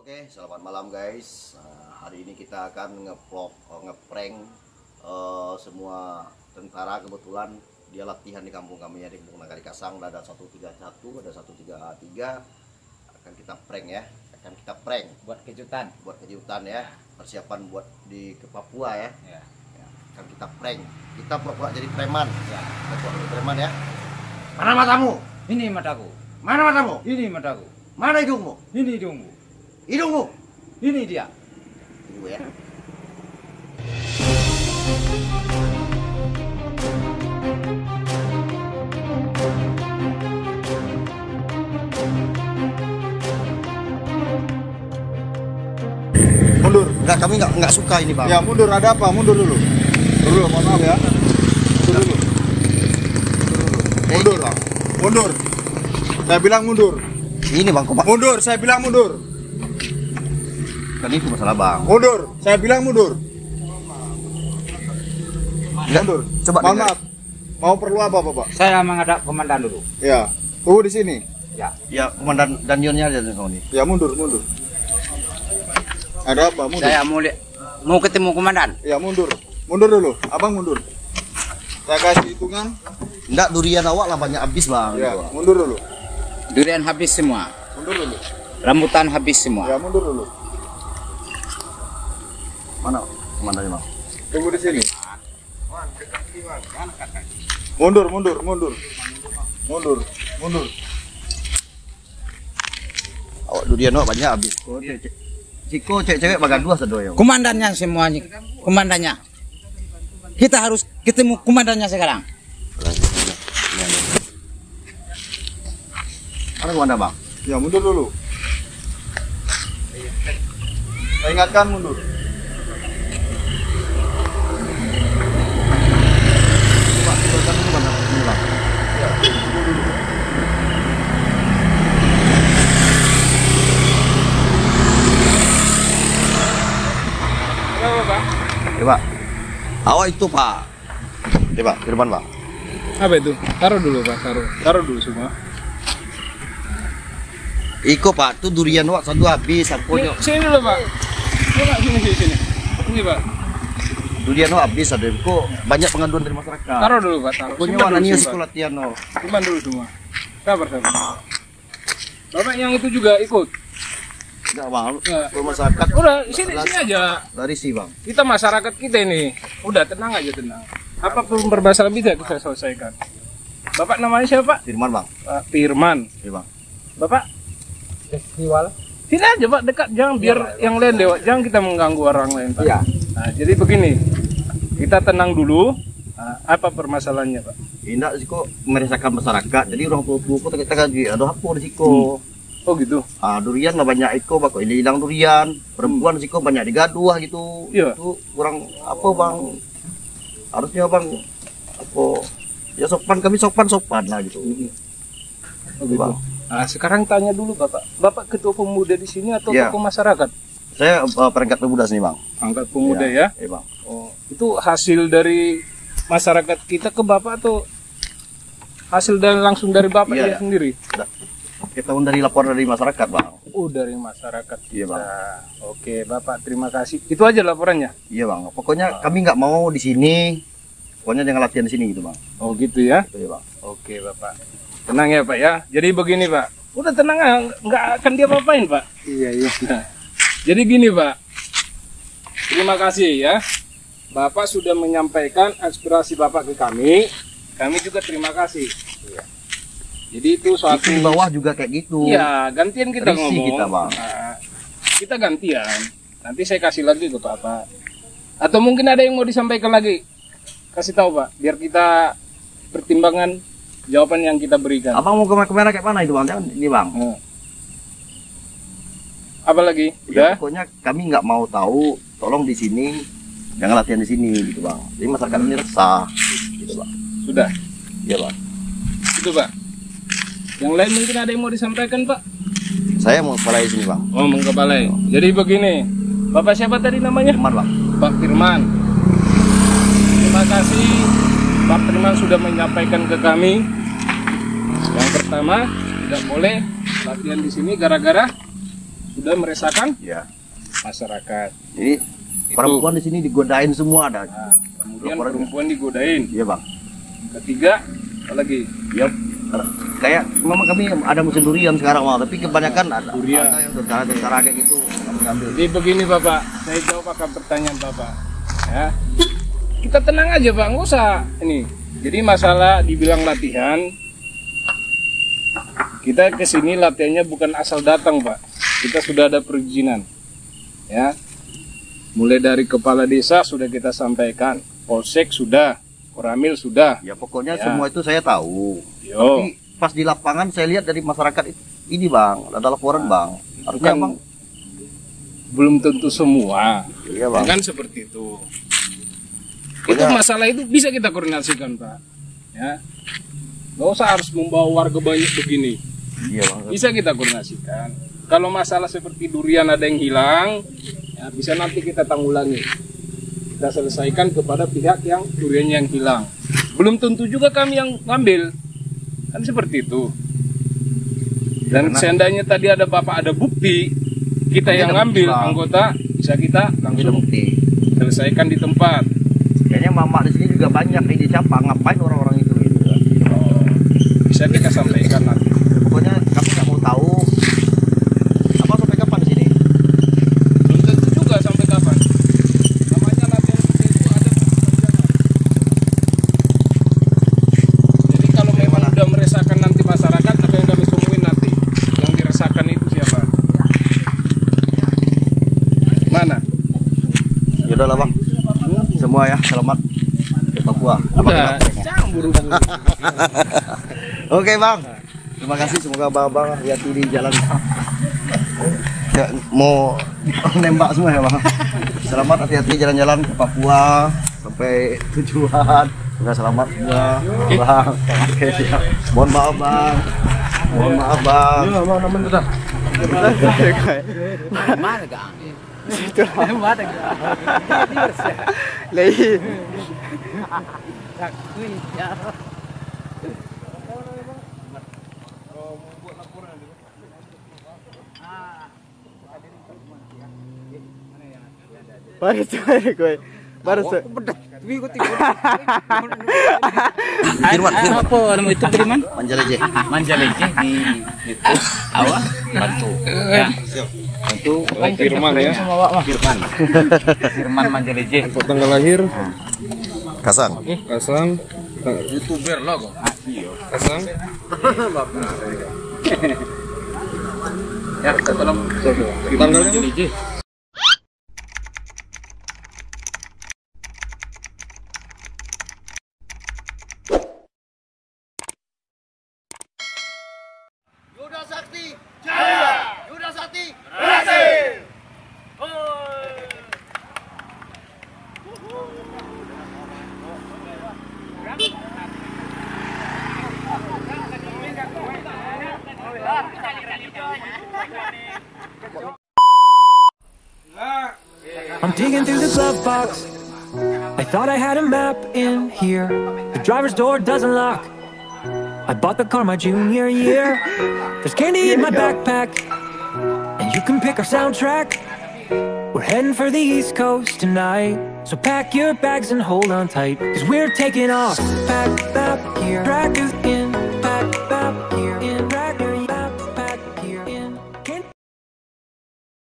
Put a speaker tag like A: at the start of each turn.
A: Oke, selamat malam guys. Hari ini kita akan ngeprank semua tentara. Kebetulan dia latihan di kampung kami ya, di Kampung Nagari Kasang. Ada 131, ada 133. Akan kita prank ya.
B: Buat kejutan
A: ya. Persiapan buat ke Papua ya.
B: Ya.
A: Akan kita prank. Kita pura-pura jadi preman.
B: Ya.
A: Kita pura-pura jadi preman ya. Mana matamu?
B: Ini mataku.
A: Mana matamu?
B: Ini mataku.
A: Mana hidungmu?
B: Ini hidungmu.
A: Hidungmu?
B: Ini dia.
A: Tunggu ya.
C: Mundur.
A: Enggak, kami nggak suka ini, Bang.
C: Ya mundur, ada apa? Mundur dulu. Dulu, mohon maaf ya. Mundur dulu. Mundur,
A: Bang.
C: Mundur. Saya bilang mundur.
A: Ini Bang, kok
C: Mundur, saya bilang mundur.
A: kan itu masalah Bang.
C: Mundur, saya bilang mundur.
A: Enggak,
C: Mundur.
A: coba
C: Mohon
A: dengar.
C: maaf. Mau perlu apa, Bapak?
B: Saya menghadap komandan dulu.
C: Ya. Tunggu di sini.
B: Ya.
A: Ya, komandan Danionnya aja kau nih.
C: Ya mundur, mundur. Ada apa? Mundur.
B: Saya mau ketemu komandan.
C: Ya mundur. Mundur dulu. Abang mundur. Saya kasih hitungan.
A: Enggak, durian awak lah banyak habis, Bang.
C: Ya,
A: Gitu.
C: mundur dulu.
B: Durian habis semua.
C: Mundur dulu.
B: Rambutan habis semua.
C: Ya mundur dulu.
A: Mana komandannya, Bang?
C: Tunggu di sini. Mundur, mundur, mundur. Mundur, mundur.
A: Awak durian awak banyak habis. Ciko cewek bagan dua sedoyo.
B: Komandannya semuanya. Komandannya. Kita harus ketemu komandannya sekarang.
A: Mana komandan, Bang?
C: Ya mundur dulu. Saya ingatkan mundur.
A: Coba ingatkan dulu, Bang. Ini, Bang.
C: Kenapa, Pak?
A: Coba. Awak itu, Pak. Coba, ke depan, Bang.
D: Apa itu? Taruh dulu Pak, taruh dulu semua.
A: Iko, Pak, tuh durian awak satu habis, sampurnya.
D: Sini dulu Pak. Coba sini. Ini Pak.
A: Durian awak habis, ada. Kok banyak pengaduan dari masyarakat.
D: Taruh dulu Pak, taruh.
A: Pokoknya
D: Simpan
A: warna
D: dulu,
A: nias
D: simpan.
A: sekolah latihan no.
D: Simpan dulu semua. Sabar. Bapak yang itu juga ikut.
A: Enggak, Bang.
D: Ya.
A: Kalau masyarakat
D: Udah, sini aja.
A: dari sih, Bang.
D: Kita masyarakat kita ini. Udah tenang aja, tenang. Apapun bermasalah bisa kita selesaikan. Bapak namanya siapa Pak?
A: Firman, Bang.
D: Pak Firman.
A: Iya, Bang.
D: Bapak? Sini aja Pak, dekat. Jangan biar yang lain lewat. Jangan kita mengganggu orang lain Pak.
B: Iya.
D: Nah, jadi begini. Kita tenang dulu. Nah, apa permasalahannya Pak?
A: Indah sih kok meresahkan masyarakat. Jadi orang tua-tua kok tak lagi ada apa di siko.
D: Oh gitu.
A: Durian lah banyak iko, Bang. Kok hilang durian. Perempuan siko banyak digaduh gitu.
D: Iya.
A: Itu kurang apa, Bang? Harusnya, Bang, apa? Ya kami sopan lah gitu.
D: Oh gitu.
A: Bang.
D: Nah, sekarang tanya dulu Bapak. Bapak ketua pemuda di sini atau
A: Iya.
D: tokoh masyarakat?
A: Saya perangkat pemuda sini, Bang.
D: Angkat pemuda ya.
A: Iya, Bang.
D: Oh, itu hasil dari masyarakat kita ke Bapak atau hasil dari langsung dari Bapak
A: Iya,
D: dia
A: iya.
D: sendiri?
A: Kita dari laporan dari masyarakat, Bang.
D: Oh, dari masyarakat.
A: Iya, Bang.
D: Nah, oke, Bapak terima kasih. Itu aja laporannya.
A: Iya, Bang. Pokoknya kami nggak mau di sini. Pokoknya jangan latihan di sini gitu, Bang.
D: Oh, gitu ya.
A: Itu ya, Bang.
D: Oke, Bapak. Tenang ya, Pak ya. Jadi begini, Pak. Udah tenang ya, nggak akan dia apa-apain, Pak. Iya. Nah, jadi gini, Pak. Terima kasih ya. Bapak sudah menyampaikan aspirasi Bapak ke kami. Kami juga terima kasih. Iya. Jadi itu suatu
A: Itu di bawah juga kayak gitu.
D: Iya, gantian kita
A: Risih
D: ngomong.
A: kita, Bang.
D: Nah, kita gantian. Nanti saya kasih lagi ke Bapak. Atau mungkin ada yang mau disampaikan lagi? Kasih tahu, Pak, biar kita pertimbangan jawaban yang kita berikan.
A: Abang mau ke kamera kayak mana itu, Bang? Jangan ini, Bang.
D: Nah. Apa lagi?
A: Ya,
D: Udah?
A: pokoknya kami nggak mau tahu. Tolong di sini, jangan latihan di sini, gitu, Bang. Jadi masyarakat ini resah, gitu, Bang.
D: Sudah.
A: Iya, Bang.
D: Itu, Pak. Yang lain mungkin ada yang mau disampaikan, Pak?
A: Saya mau kepala di sini, Bang.
D: Oh, mengkepalai. Jadi begini. Bapak siapa tadi namanya?
A: Firman, Bang.
D: Pak Firman. Terima kasih Pak Firman sudah menyampaikan ke kami. Yang pertama, tidak boleh latihan di sini gara-gara sudah meresahkan
A: Ya.
D: masyarakat.
A: Jadi perempuan di sini digodain semua ada.
D: Nah, kemudian
A: Laporan
D: perempuan digodain.
A: Iya bang.
D: Ketiga, apa lagi?
A: Ya. Kayak memang kami ada musim durian sekarang bang, tapi kebanyakan ada
D: Durian.
A: yang tentara kayak gitu mengambil.
D: Jadi begini Bapak, saya jawab akan pertanyaan Bapak. Ya, kita tenang aja Pak, nggak usah ini. Jadi masalah dibilang latihan, kita kesini latihannya bukan asal datang Pak. Kita sudah ada perizinan. Ya, mulai dari kepala desa sudah kita sampaikan, polsek sudah, koramil sudah.
A: Ya pokoknya
D: Ya.
A: semua itu saya tahu.
D: Yo.
A: Tapi pas di lapangan saya lihat dari masyarakat itu, ini bang, ada laporan bang. Harusnya
D: Bukan-
A: bang.
D: Belum tentu semua.
A: Iya bang.
D: Kan seperti itu. Itu masalah itu bisa kita koordinasikan Pak. Ya, nggak usah harus membawa warga banyak begini.
A: Iya bang.
D: Bisa kita koordinasikan. Kalau masalah seperti durian ada yang hilang, ya bisa nanti kita tanggulangi. Kita selesaikan kepada pihak yang duriannya yang hilang. Belum tentu juga kami yang ngambil. Kan seperti itu. Dan seandainya tadi ada Bapak ada bukti, kita
A: Kami
D: yang
A: ada
D: ngambil
A: bukti, Bang.
D: anggota, bisa kita
A: Ada
D: langsung
A: bukti.
D: selesaikan di tempat.
A: Kayaknya mama di sini juga banyak ini siapa ngapain orang-orang itu gitu.
D: Oh, bisa kita sampaikan nanti.
A: Pokoknya kami nggak mau tahu apa sampai kapan di sini.
D: Belum tentu juga sampai kapan. Namanya latihan seperti itu ada berkepanjangan. Jadi kalau memang udah meresahkan nanti masyarakat, apa yang kami temuin nanti? Yang diresahkan itu siapa? Mana?
A: Ya udahlah bang. Semua ya selamat ke Papua.
D: Udah, jangan buru-buru.
A: Oke bang. Terima kasih semoga bang hati di jalan. Ya, mau nembak semua ya bang. Selamat hati-hati jalan-jalan ke Papua sampai tujuan. Semoga selamat semua bang. Oke siap. Mohon maaf bang. Mohon maaf bang.
B: Mana gang?
E: Baru cuy gue. Baru cuy.
A: Firman, Firman.
B: Apa nama itu Firman?
A: Manjaleje.
B: Manjaleje di itu awak bantu. Ya. Bantu
D: Firman ya.
B: Firman. Firman Manjaleje.
D: Tanggal lahir,
A: Kasang.
D: Kasang,
B: YouTuber logo.
D: Kasang.
B: Ya, kita tolong
D: Tanggalnya?
B: Manjaleje.
A: Yuda Sakti Jaya. Yuda Sakti berhasil.
F: I'm digging through the glove box. I thought I had a map in here. The driver's door doesn't lock. I bought the car my junior year. There's candy in my backpack, and you can pick our soundtrack. We're heading for the East Coast tonight, so pack your bags and hold on tight, 'cause we're taking off. Pack that here, track is in.